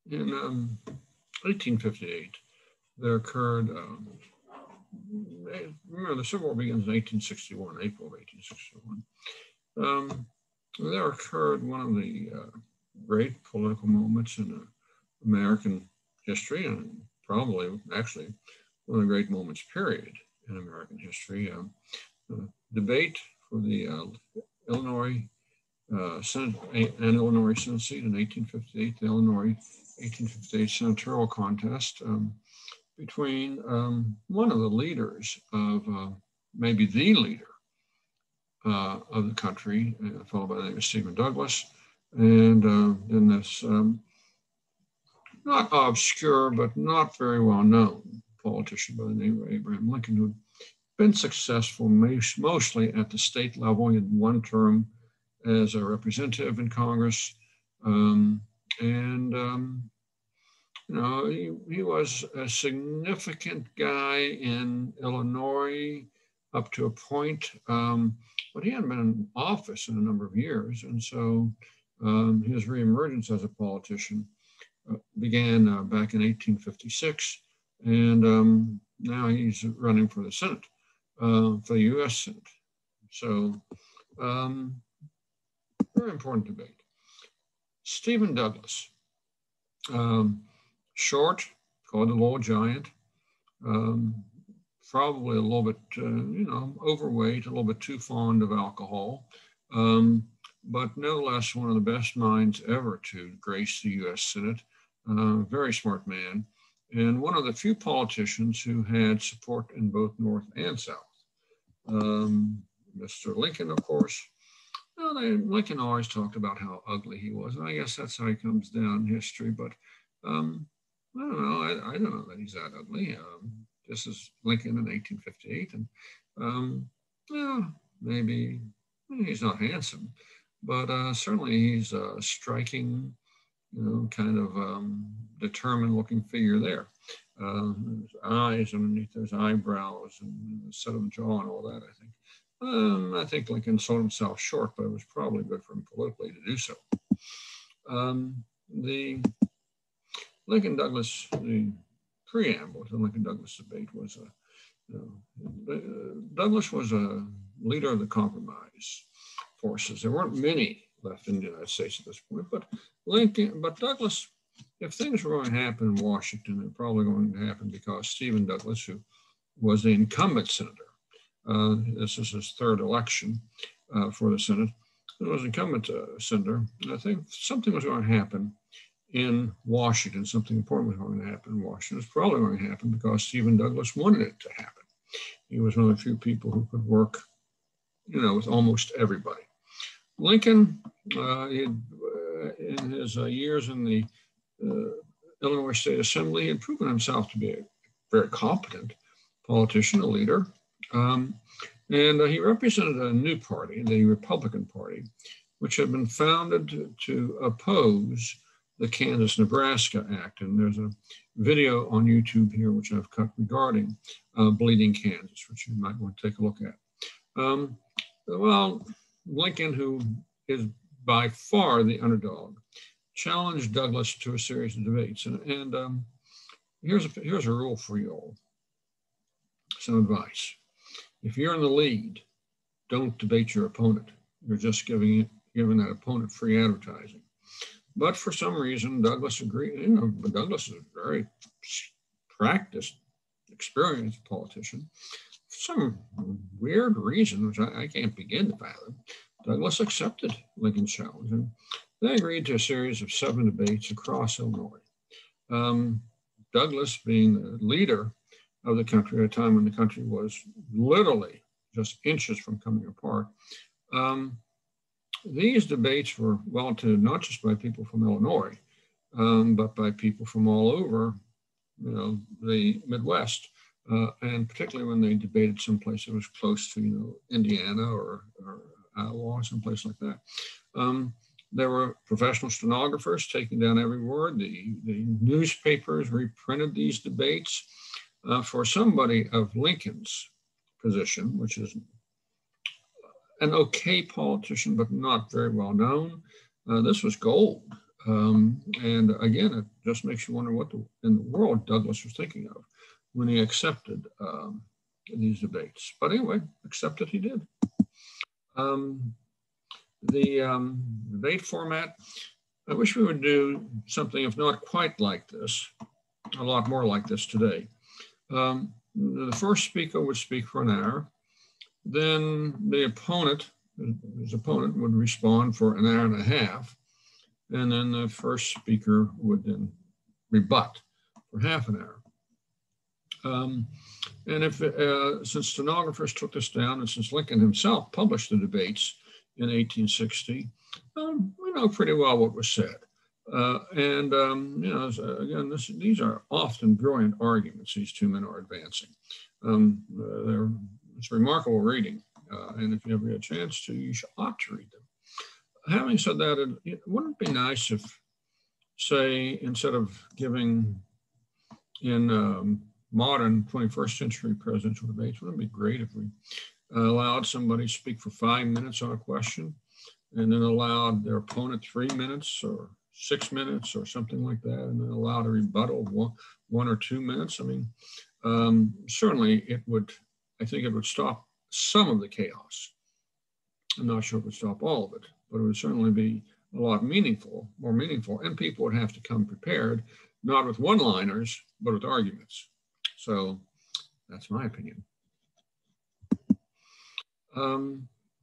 In 1858, there occurred, remember the Civil War begins in 1861, April of 1861. There occurred one of the great political moments in American history, and probably actually one of the great moments, period, in American history. Debate for the Illinois Senate and Illinois Senate seat in 1858, the Illinois 1858 senatorial contest between one of the leaders of, maybe the leader of the country, a fellow by the name of Stephen Douglas, and then this not obscure but not very well known politician by the name of Abraham Lincoln, who'd been successful mostly at the state level. He had one term as a representative in Congress, he was a significant guy in Illinois up to a point, but he hadn't been in office in a number of years, and so his reemergence as a politician began back in 1856, and now he's running for the Senate, for the U.S. Senate. So, very important debate. Stephen Douglas, short, called the Little Giant, probably a little bit, overweight, a little bit too fond of alcohol, but nevertheless one of the best minds ever to grace the U.S. Senate. Very smart man, and one of the few politicians who had support in both North and South. Mr. Lincoln, of course. Lincoln always talked about how ugly he was, and I guess that's how he comes down in history, but I don't know. I don't know that he's that ugly. This is Lincoln in 1858, and maybe he's not handsome, but certainly he's a striking, kind of determined-looking figure there. His eyes underneath those eyebrows and the set of the jaw and all that, I think. I think Lincoln sold himself short, but it was probably good for him politically to do so. The Lincoln-Douglas, the preamble to the Lincoln-Douglas debate was, Douglas was a leader of the compromise forces. There weren't many left in the United States at this point, but Douglas, if things were going to happen in Washington, they're probably going to happen because Stephen Douglas, who was the incumbent senator, this is his third election for the Senate, he was incumbent senator. And I think something was going to happen in Washington, something important was going to happen in Washington. It's probably going to happen because Stephen Douglas wanted it to happen. He was one of the few people who could work, with almost everybody. Lincoln, in his years in the Illinois State Assembly, had proven himself to be a very competent politician, a leader. And he represented a new party, the Republican Party, which had been founded to oppose the Kansas-Nebraska Act. And there's a video on YouTube here, which I've cut regarding Bleeding Kansas, which you might want to take a look at. Lincoln, who is by far the underdog, challenged Douglas to a series of debates. And here's a rule for you all, some advice. If you're in the lead, don't debate your opponent. You're just giving that opponent free advertising. But for some reason, Douglas agreed. But Douglas is a very practiced, experienced politician. For some weird reason, which I can't begin to fathom, Douglas accepted Lincoln's challenge, and they agreed to a series of 7 debates across Illinois. Douglas, being the leader of the country at a time when the country was literally just inches from coming apart, these debates were well attended not just by people from Illinois, but by people from all over, the Midwest, and particularly when they debated someplace that was close to, Indiana or Iowa or someplace like that. There were professional stenographers taking down every word. The newspapers reprinted these debates. For somebody of Lincoln's position, which is an okay politician, but not very well known, this was gold. And again, it just makes you wonder what in the world Douglas was thinking of when he accepted these debates. But anyway, accept it he did. The debate format, I wish we would do something, if not quite like this, a lot more like this today. The first speaker would speak for an hour. Then the opponent, his opponent, would respond for an hour and a half. And then the first speaker would then rebut for half an hour. And if, since stenographers took this down, and since Lincoln himself published the debates in 1860, we know pretty well what was said. You know, again, these are often brilliant arguments these two men are advancing. It's remarkable reading, and if you ever get a chance to, you ought to read them. Having said that, it wouldn't it be nice if, say, instead of giving in modern 21st century presidential debates, wouldn't it be great if we allowed somebody to speak for 5 minutes on a question and then allowed their opponent 3 minutes or 6 minutes or something like that, and then allowed a rebuttal of one or 2 minutes? I mean, certainly it would, I think it would stop some of the chaos. I'm not sure it would stop all of it, but it would certainly be a lot more meaningful, and people would have to come prepared, not with one-liners, but with arguments. So that's my opinion.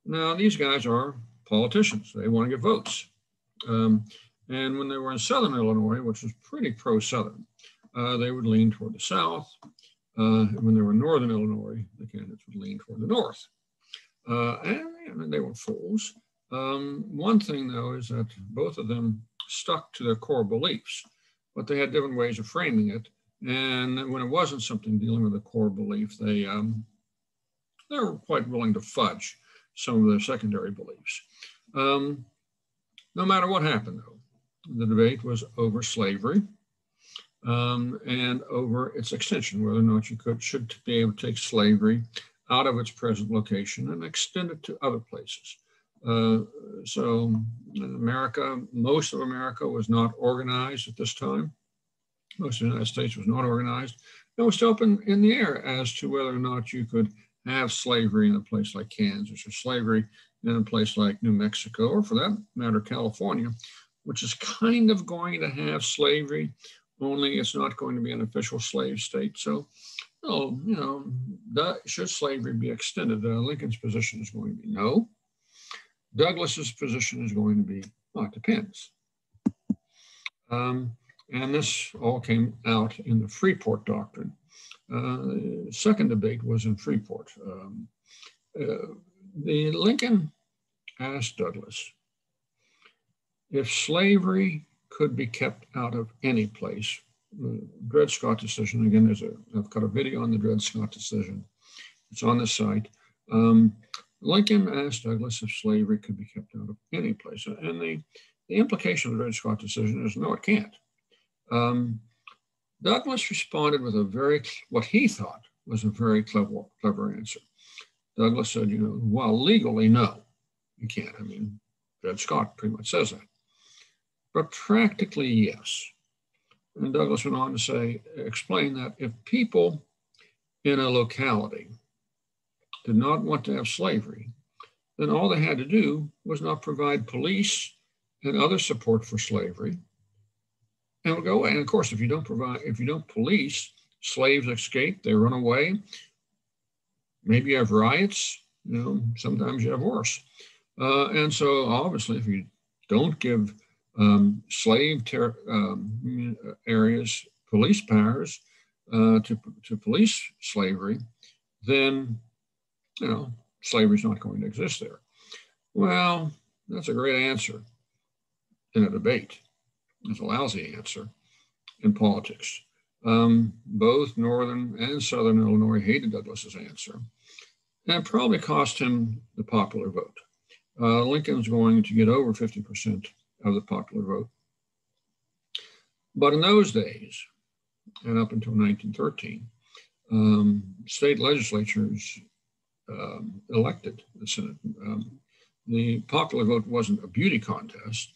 Now, these guys are politicians. They want to get votes. And when they were in Southern Illinois, which was pretty pro-Southern, they would lean toward the South. When they were in Northern Illinois, the candidates would lean toward the North. And they weren't fools. One thing, though, is that both of them stuck to their core beliefs, but they had different ways of framing it. And when it wasn't something dealing with a core belief, they were quite willing to fudge some of their secondary beliefs. No matter what happened, though, the debate was over slavery and over its extension, whether or not you should be able to take slavery out of its present location and extend it to other places. So in America, most of America was not organized at this time. Most of the United States was not organized. It was still up in the air as to whether or not you could have slavery in a place like Kansas, or slavery in a place like New Mexico, or for that matter, California, which is kind of going to have slavery, only it's not going to be an official slave state. So, should slavery be extended? Lincoln's position is going to be no. Douglas's position is going to be, well, it depends. And this all came out in the Freeport Doctrine. The second debate was in Freeport. Lincoln asked Douglas if slavery could be kept out of any place. The Dred Scott decision, again, I've got a video on the Dred Scott decision. It's on the site. Lincoln asked Douglas if slavery could be kept out of any place. And the implication of the Dred Scott decision is no, it can't. Douglas responded with what he thought was a very clever answer. Douglas said, well, legally, no, you can't. I mean, Dred Scott pretty much says that. But practically, yes. And Douglas went on to explain that if people in a locality did not want to have slavery, then all they had to do was not provide police and other support for slavery, and would go away. And of course, if you don't police, slaves escape, they run away. Maybe you have riots, sometimes you have worse. And so obviously, if you don't give slave areas police powers to police slavery, then slavery is not going to exist there. Well, that's a great answer in a debate. It's a lousy answer in politics. Both Northern and Southern Illinois hated Douglas's answer, and it probably cost him the popular vote. Lincoln's going to get over 50% of the popular vote. But in those days, and up until 1913, state legislatures elected the Senate. The popular vote wasn't a beauty contest.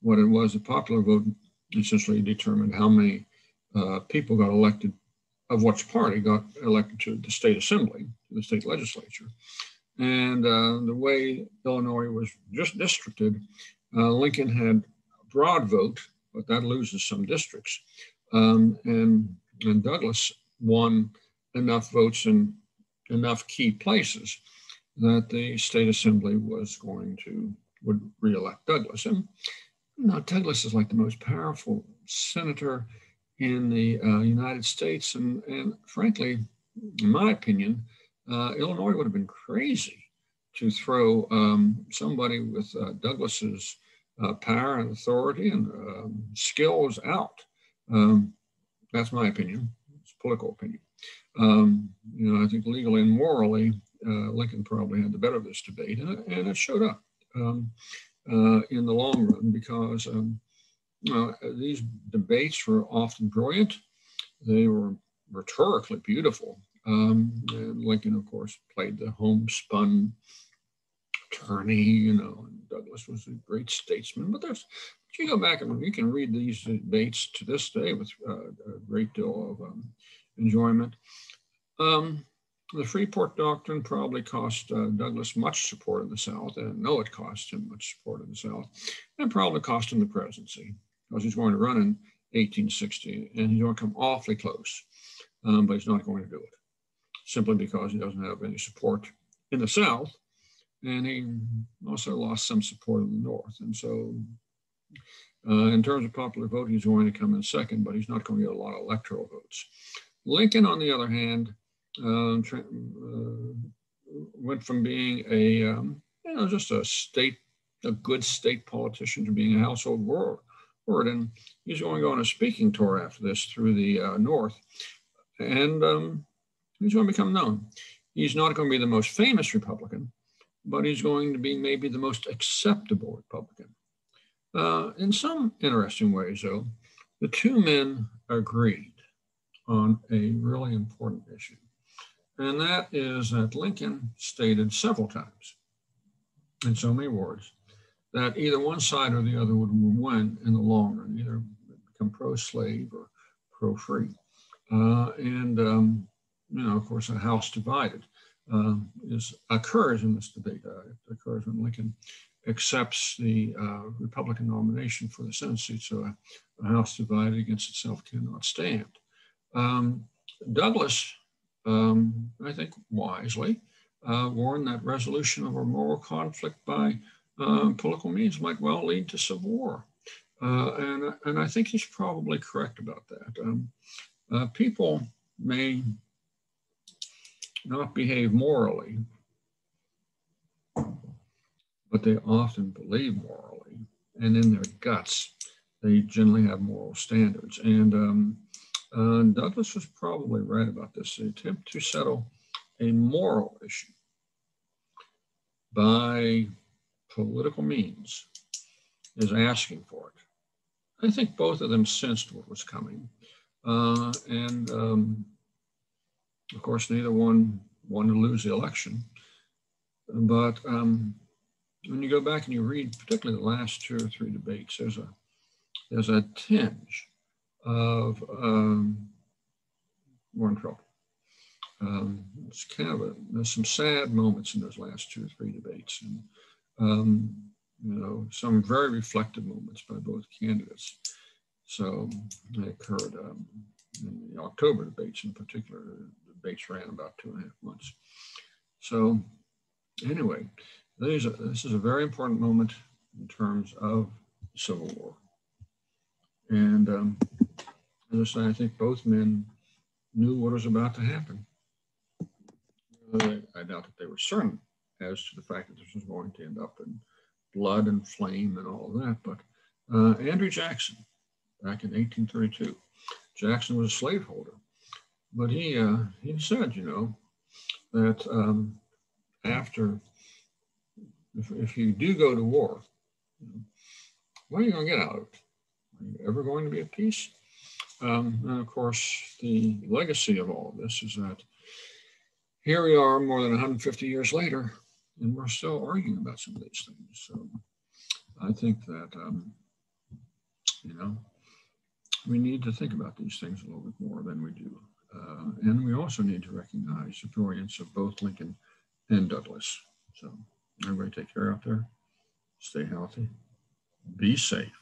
what it was, the popular vote essentially determined how many people got elected, of which party got elected to the state assembly, to the state legislature. And the way Illinois was just districted, Lincoln had a broad vote, but that loses some districts. And Douglas won enough votes in enough key places that the state assembly would re-elect Douglas. And Douglas is like the most powerful senator in the United States. And frankly, in my opinion, Illinois would have been crazy to throw somebody with Douglas's power and authority and skills out. That's my opinion. It's a political opinion. I think legally and morally, Lincoln probably had the better of this debate, and it showed up in the long run because these debates were often brilliant. They were rhetorically beautiful. And Lincoln, of course, played the homespun attorney, and Douglas was a great statesman. But you go back and you can read these debates to this day with a great deal of enjoyment. The Freeport Doctrine probably cost Douglas much support in the South, and I know it cost him much support in the South, and probably cost him the presidency because he's going to run in 1860, and he's going to come awfully close, but he's not going to do it, simply because he doesn't have any support in the South, and he also lost some support in the North. And so in terms of popular vote, he's going to come in second, but he's not going to get a lot of electoral votes. Lincoln, on the other hand, went from being just a good state politician to being a household word, and he's going to go on a speaking tour after this through the North, and he's going to become known. He's not going to be the most famous Republican, but he's going to be maybe the most acceptable Republican. In some interesting ways, though, the two men agreed on a really important issue. And that is that Lincoln stated several times, in so many words, that either one side or the other would win in the long run, either become pro-slave or pro-free. Of course, a House divided occurs in this debate. It occurs when Lincoln accepts the Republican nomination for the Senate seat, so a House divided against itself cannot stand. Douglas, I think wisely, warned that resolution of a moral conflict by political means might well lead to civil war. And I think he's probably correct about that. People may not behave morally, but they often believe morally, and in their guts, they generally have moral standards. And Douglas was probably right about this. The attempt to settle a moral issue by political means is asking for it. I think both of them sensed what was coming. Of course, neither one wanted to lose the election. But when you go back and you read, particularly the last 2 or 3 debates, there's a tinge of we're in trouble. It's there's some sad moments in those last 2 or 3 debates, and some very reflective moments by both candidates. So they occurred in the October debates in particular. The debates ran about 2.5 months. So anyway, this is a very important moment in terms of the Civil War. And as I say, I think both men knew what was about to happen. I doubt that they were certain as to the fact that this was going to end up in blood and flame and all of that. But Andrew Jackson, back in 1832, Jackson was a slaveholder. But he said, that after, if you do go to war, what are you going to get out of it? Are you ever going to be at peace? And of course, the legacy of all of this is that here we are more than 150 years later, and we're still arguing about some of these things. So I think that You know, we need to think about these things a little bit more than we do. And we also need to recognize the brilliance of both Lincoln and Douglas. So everybody take care out there. Stay healthy. Be safe.